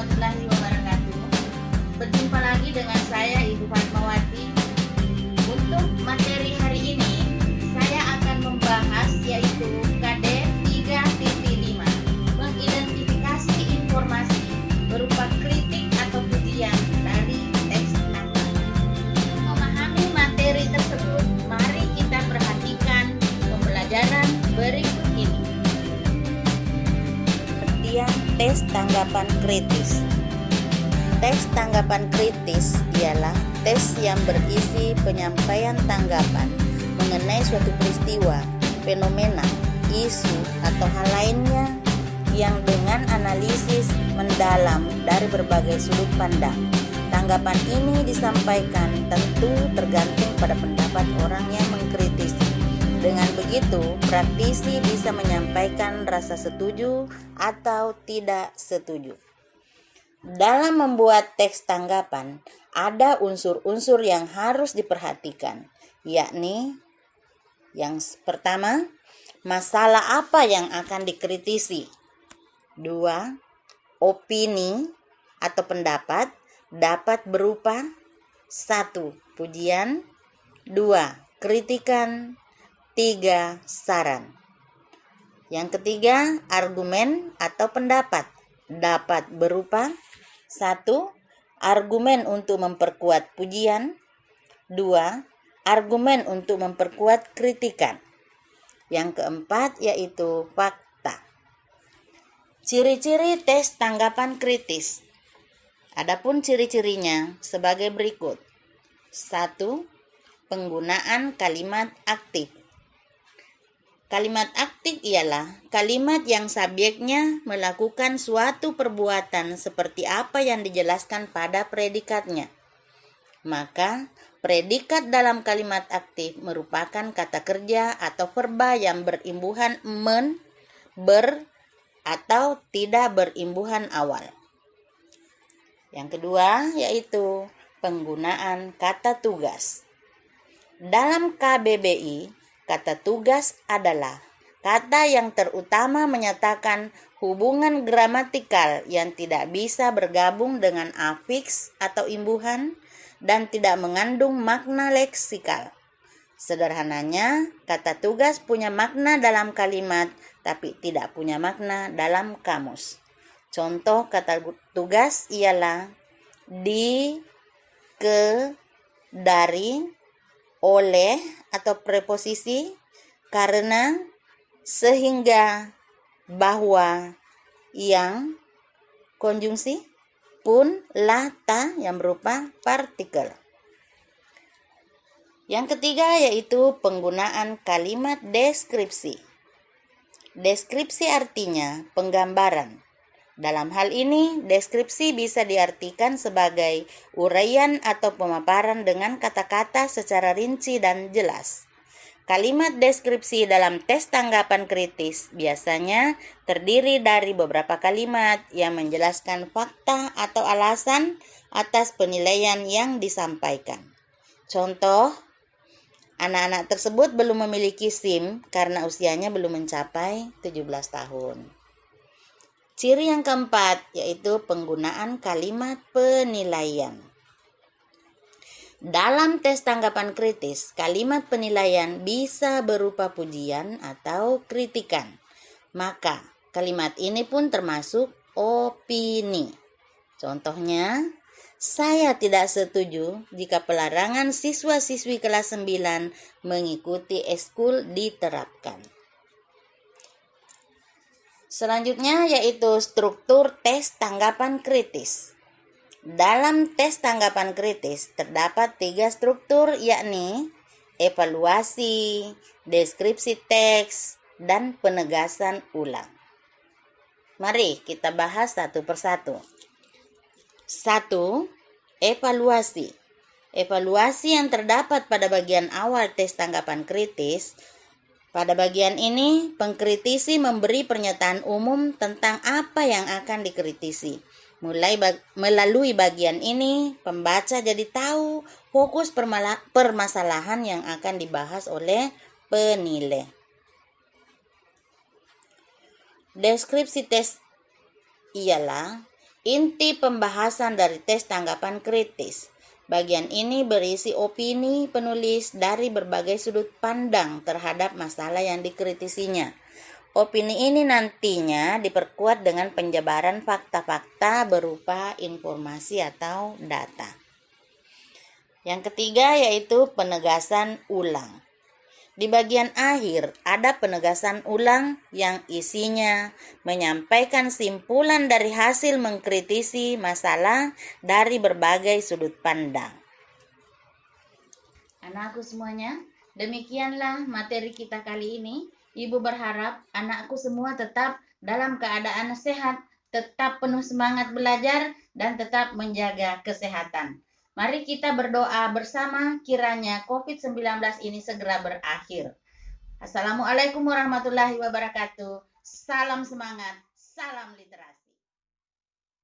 warahmatullahi wabarakatuh. Berjumpa lagi dengan saya Ibu Fatmawati. Untuk materi hari ini saya akan membahas yaitu KD 3.5, mengidentifikasi informasi berupa kritik atau pujian dari teks nangka. Memahami materi tersebut, mari kita perhatikan pembelajaran berikut ini. Tes tanggapan kritis. Tes tanggapan kritis ialah tes yang berisi penyampaian tanggapan mengenai suatu peristiwa, fenomena, isu, atau hal lainnya yang dengan analisis mendalam dari berbagai sudut pandang. Tanggapan ini disampaikan tentu tergantung pada pendapat orang yang mengkritisi. Dengan begitu, praktisi bisa menyampaikan rasa setuju atau tidak setuju. Dalam membuat teks tanggapan, ada unsur-unsur yang harus diperhatikan, yakni yang pertama, masalah apa yang akan dikritisi. 2. Opini atau pendapat dapat berupa 1. Pujian, 2. Kritikan, 3. Saran. Yang ketiga, argumen atau pendapat dapat berupa 1. Argumen untuk memperkuat pujian, 2. Argumen untuk memperkuat kritikan. Yang keempat yaitu fakta. Ciri-ciri tes tanggapan kritis. Adapun ciri-cirinya sebagai berikut. 1. Penggunaan kalimat aktif. Kalimat aktif ialah kalimat yang subjeknya melakukan suatu perbuatan seperti apa yang dijelaskan pada predikatnya. Maka, predikat dalam kalimat aktif merupakan kata kerja atau verba yang berimbuhan men, ber, atau tidak berimbuhan awal. Yang kedua yaitu penggunaan kata tugas. Dalam KBBI, kata tugas adalah kata yang terutama menyatakan hubungan gramatikal yang tidak bisa bergabung dengan afiks atau imbuhan dan tidak mengandung makna leksikal. Sederhananya, kata tugas punya makna dalam kalimat tapi tidak punya makna dalam kamus. Contoh kata tugas ialah di, ke, dari, oleh atau preposisi, karena, sehingga, bahwa, yang, konjungsi, pun, lah, ta yang berupa partikel. Yang ketiga yaitu penggunaan kalimat deskripsi. Deskripsi artinya penggambaran. Dalam hal ini, deskripsi bisa diartikan sebagai uraian atau pemaparan dengan kata-kata secara rinci dan jelas. Kalimat deskripsi dalam tes tanggapan kritis biasanya terdiri dari beberapa kalimat yang menjelaskan fakta atau alasan atas penilaian yang disampaikan. Contoh, anak-anak tersebut belum memiliki SIM karena usianya belum mencapai 17 tahun. Ciri yang keempat yaitu penggunaan kalimat penilaian. Dalam tes tanggapan kritis, kalimat penilaian bisa berupa pujian atau kritikan. Maka, kalimat ini pun termasuk opini. Contohnya, saya tidak setuju jika pelarangan siswa-siswi kelas 9 mengikuti ekskul diterapkan. Selanjutnya yaitu struktur tes tanggapan kritis. Dalam tes tanggapan kritis terdapat 3 struktur yakni evaluasi, deskripsi teks, dan penegasan ulang. Mari kita bahas satu persatu. 1. Evaluasi. Evaluasi yang terdapat pada bagian awal tes tanggapan kritis. Pada bagian ini, pengkritisi memberi pernyataan umum tentang apa yang akan dikritisi. Melalui bagian ini, pembaca jadi tahu fokus permasalahan yang akan dibahas oleh penilai. Deskripsi tes ialah Inti pembahasan dari tes tanggapan kritis. Bagian ini berisi opini penulis dari berbagai sudut pandang terhadap masalah yang dikritisinya. Opini ini nantinya diperkuat dengan penjabaran fakta-fakta berupa informasi atau data. Yang ketiga yaitu penegasan ulang. Di bagian akhir ada penegasan ulang yang isinya menyampaikan simpulan dari hasil mengkritisi masalah dari berbagai sudut pandang. Anakku semuanya, demikianlah materi kita kali ini. Ibu berharap anakku semua tetap dalam keadaan sehat, tetap penuh semangat belajar, dan tetap menjaga kesehatan. Mari kita berdoa bersama kiranya COVID-19 ini segera berakhir. Assalamualaikum warahmatullahi wabarakatuh. Salam semangat, salam literasi.